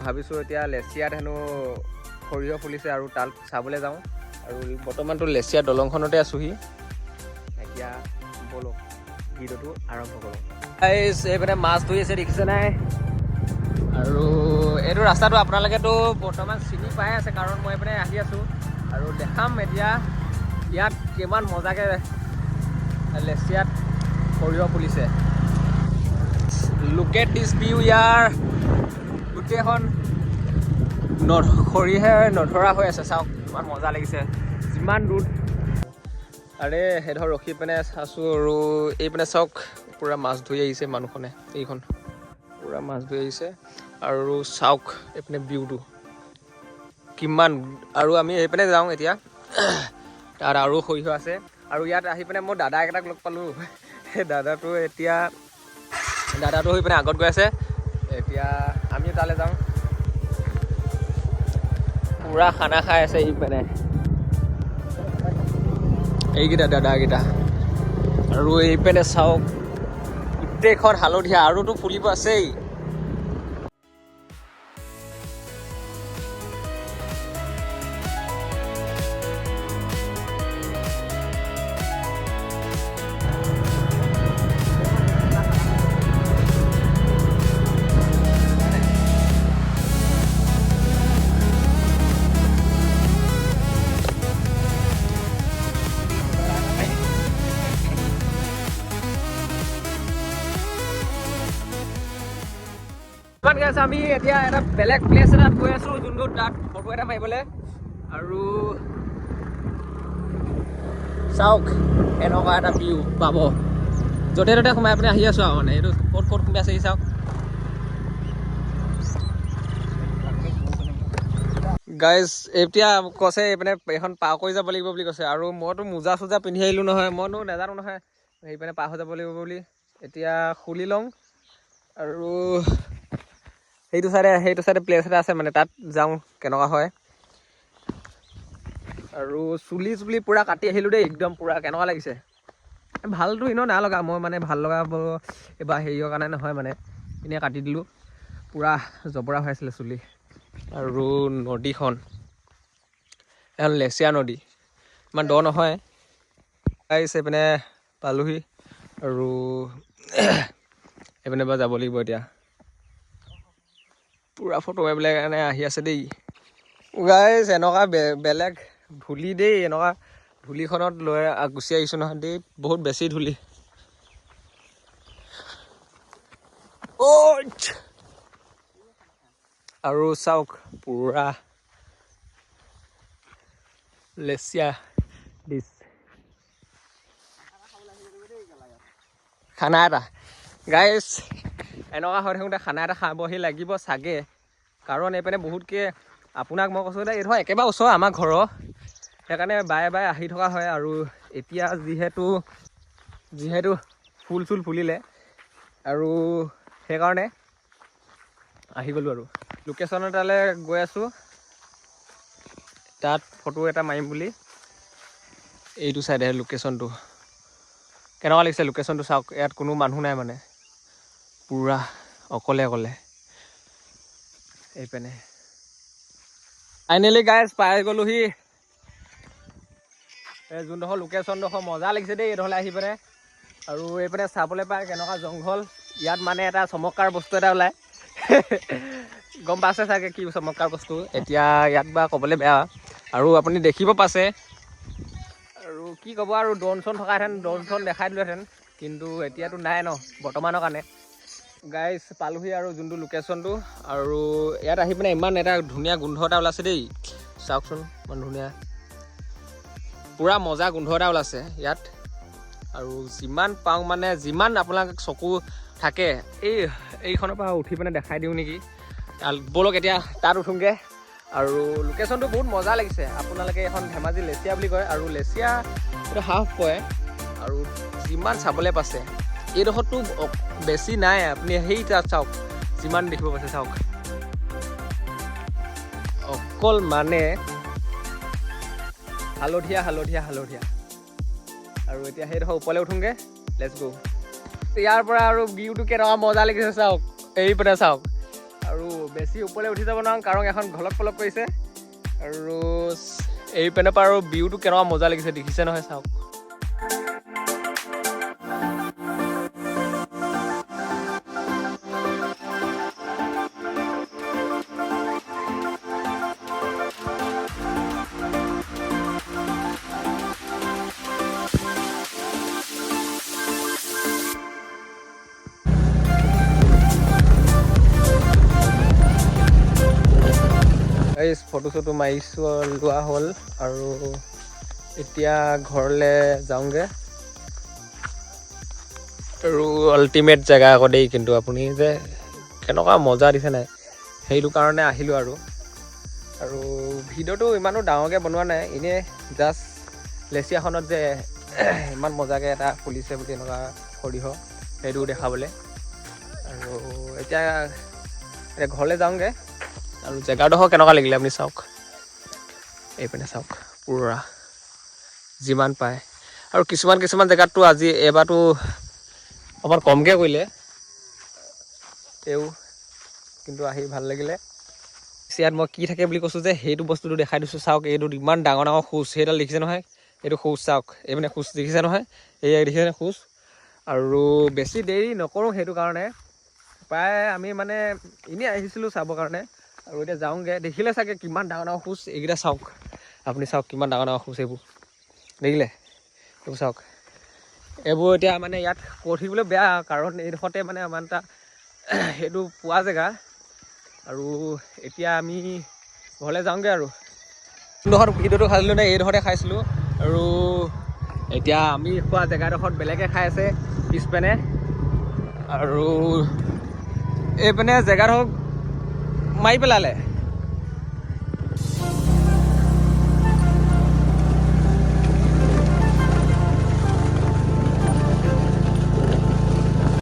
ভাবিছোঁ এতিয়া লেচিয়াত হেনো সৰিয়হ ফুলিছে আৰু তাত চাবলৈ যাওঁ আৰু বৰ্তমানতো লেচিয়া দলংখনতে আছোঁহি এতিয়া ব'লক ভিডিঅ'টো আৰম্ভ কৰোঁ এইপিনে মাছ ধৰি আছে দেখিছে নাই আৰু এইটো ৰাস্তাটো আপোনালোকেতো বৰ্তমান চিনি পাই আছে কাৰণ মই এইপিনে আহি আছোঁ আৰু দেখাম এতিয়া ইয়াত কিমান মজাকৈ লেচিয়াত সৰিয়হ ফুলিছে লুক এট দিছ ভিউ ইয়াৰ গোটেইখন সৰিয়হে নধৰা হৈ আছে চাওক ইমান মজা লাগিছে যিমান দূৰ আৰে সেইডোখৰ ৰখি পিনে আছোঁ আৰু এইপিনে চাওক পূৰা মাছ ধৰি আহিছে মানুহখনে এইখন পূৰা মাছ ধৰি আহিছে আৰু চাওক এইপিনে ভিউটো কিমান আৰু আমি এইপিনে যাওঁ এতিয়া তাত আৰু সৰিয়হ আছে আৰু ইয়াত আহি পিনে মই দাদা এটাক লগ পালোঁ সেই দাদাটো হৈ পিনে আগত গৈ আছে এতিয়া আমি তালৈ যাওঁ পূৰা খানা খাই আছে এইপিনে এইকেইটা দাদাকেইটা আৰু এইপিনে চাওক গোটেইখন হালধীয়া আৰুতো ফুলিব আছেই আমি এতিয়া এটা বেলেগ প্লেচ এটাত গৈ আছোঁ যোনটো তাত ফটো এটা মাৰিবলৈ আৰু চাওক এনেকুৱা এটা ভিউ পাব য'তে ত'তে সোমাই পিনে আহি আছোঁ আৰু মানে এইটো ক'ত সোমাই আছে চাওক গাইজ এতিয়া কৈছে এইপিনে এইখন পাৰ কৰি যাব লাগিব বুলি কৈছে আৰু মইতো মোজা চোজা পিন্ধি আহিলোঁ নহয় মইতো নাজানো নহয় সেইপিনে পাৰ হৈ যাব লাগিব বুলি এতিয়া খুলি লওঁ আৰু সেইটো চাইডে প্লেচ এটা আছে মানে তাত যাওঁ কেনেকুৱা হয় আৰু চুলি পূৰা কাটি আহিলোঁ দেই একদম পূৰা কেনেকুৱা লাগিছে ভালটো এনেও নাই লগা মই মানে ভাল লগাব এইবাৰ হেৰিয়ৰ কাৰণে নহয় মানে এনেই কাটি দিলোঁ পূৰা জবৰা হৈ আছিলে চুলি আৰু নদীখন এখন লেচিয়া নদী ইমান দ নহয় আহিছে এইপিনে পালোহি আৰু এইপিনে পৰা যাব লাগিব এতিয়া পূৰা ফটো মাৰিবলৈ কাৰণে আহি আছে দেই গাইজ এনেকুৱা বেলেগ ধূলি দেই এনেকুৱা ধূলিখনত লৈ গুচি আহিছোঁ নহয় দেই বহুত বেছি ধূলি আৰু চাওক পূৰা লেচিয়া ডিছ খানা এটা গাইজ এনেকুৱা হৈ থাকোঁতে খানা এটা খাবহি লাগিব চাগে কাৰণ এইপিনে বহুতকৈ আপোনাক মই কৈছোঁ এই ধৰ একেবাৰে ওচৰ আমাৰ ঘৰৰ সেইকাৰণে বাৰে আহি থকা হয় আৰু এতিয়া যিহেতু ফুল ফুলিলে আৰু সেইকাৰণে আহি গ'লোঁ আৰু লোকেশ্যন এটালৈ গৈ আছোঁ তাত ফটো এটা মাৰিম বুলি এইটো চাইডে লোকেশ্যনটো কেনেকুৱা লাগিছে লোকেশ্যনটো চাওক ইয়াত কোনো মানুহ নাই মানে পূৰা অকলে এইপিনে ফাইনেলি গাইজ পাই গ'লোহি এই যোনডোখৰ লোকেশ্যনডোখৰ মজা লাগিছে দেই এইডোখৰলৈ আহি পিনে আৰু এইপিনে চাবলৈ পায় কেনেকুৱা জংঘল ইয়াত মানে এটা চমৎকাৰ বস্তু এটা ওলায় গম পাইছে চাগে কি চমৎকাৰ বস্তু এতিয়া ইয়াত বা ক'বলৈ বেয়া আৰু আপুনি দেখিব পাইছে আৰু কি ক'ব আৰু ড্ৰোন থকাহেঁতেন ড্ৰোন দেখাই দিলোহেঁতেন কিন্তু এতিয়াতো নাই ন বৰ্তমানৰ কাৰণে গাইজ পালোহি আৰু যোনটো লোকেশ্যনটো আৰু ইয়াত আহি পিনে ইমান এটা ধুনীয়া গোন্ধ এটা ওলাইছে দেই চাওকচোন ইমান ধুনীয়া পূৰা মজা গোন্ধ এটা ওলাইছে ইয়াত আৰু যিমান পাওঁ মানে যিমান আপোনাক চকু থাকে এইখনৰ পৰা উঠি পিনে দেখাই দিওঁ নেকি ব'লক এতিয়া তাত উঠোঁগৈ আৰু লোকেশ্যনটো বহুত মজা লাগিছে আপোনালোকে এখন ধেমাজি লেচিয়া বুলি কয় আৰু লেচিয়া এইটো হাফ কয় আৰু যিমান চাবলৈ পাইছে এইডোখৰতো বেছি নাই আপুনি সেই তাত চাওক যিমান দেখিব পাইছে চাওক অকল মানে হালধীয়া আৰু এতিয়া সেইডোখৰ ওপৰলৈ উঠোঁগৈ লেটছ গো ইয়াৰ পৰা আৰু ভিউটো কেনেকুৱা মজা লাগিছে চাওক এইপিনে চাওক আৰু বেছি ওপৰলৈ উঠি যাব নোৱাৰোঁ কাৰণ এখন ঘলক পলক কৰিছে আৰু এই পেনৰ পৰা আৰু ভিউটো কেনেকুৱা মজা লাগিছে দেখিছে নহয় চাওক এই ফটো চটো মাৰিছোঁ লোৱা হ'ল আৰু এতিয়া ঘৰলৈ যাওঁগৈ আৰু আল্টিমেট জেগা আকৌ দেই কিন্তু আপুনি যে কেনেকুৱা মজা দিছে নাই সেইটো কাৰণে আহিলোঁ আৰু ভিডিঅ'টো ইমানো ডাঙৰকৈ বনোৱা নাই এনেই জাষ্ট লেচিয়াখনত যে ইমান মজাকৈ এটা ফুলিছে বুলি এনেকুৱা সৰিয়হ সেইটো দেখাবলৈ আৰু এতিয়া ঘৰলৈ যাওঁগৈ আৰু জেগাডোখৰ কেনেকুৱা লাগিলে আপুনি চাওক এইপিনে চাওক পুৰা যিমান পায় আৰু কিছুমান জেগাততো আজি এবাৰতো অকণমান কমকৈ কৰিলে তেও কিন্তু আহি ভাল লাগিলে ইয়াত মই কি থাকে বুলি কৈছোঁ যে সেইটো বস্তুটো দেখাই দিছোঁ চাওক এইটো ইমান ডাঙৰ ডাঙৰ খোজ সেইডাল দেখিছে নহয় এইটো খোজ চাওক এইপিনে খোজ দেখিছে নহয় এই দেখিছেনে খোজ আৰু বেছি দেৰি নকৰোঁ সেইটো কাৰণে প্ৰায় আমি মানে এনেই আহিছিলোঁ চাবৰ কাৰণে আৰু এতিয়া যাওঁগৈ দেখিলে চাগে কিমান ডাঙৰ ডাঙৰ খোজ এইকেইটা চাওক আপুনি চাওক কিমান ডাঙৰ ডাঙৰ খোজ এইবোৰ দেখিলে এইবোৰ চাওক এইবোৰ এতিয়া মানে ইয়াত পঢ়িবলৈ বেয়া কাৰণ এইডোখৰতে মানে ইমান এটা সেইটো পোৱা জেগা আৰু এতিয়া আমি ঘৰলৈ যাওঁগৈ আৰু যোনডোখৰত ভিডিঅ'টো খাইছিলোঁ নে এইডোখৰতে খাইছিলোঁ আৰু এতিয়া আমি খোৱা জেগাডোখৰত বেলেগে খাই আছে পিছপিনে আৰু এইপিনে জেগাডোখৰ মাৰি পেলালে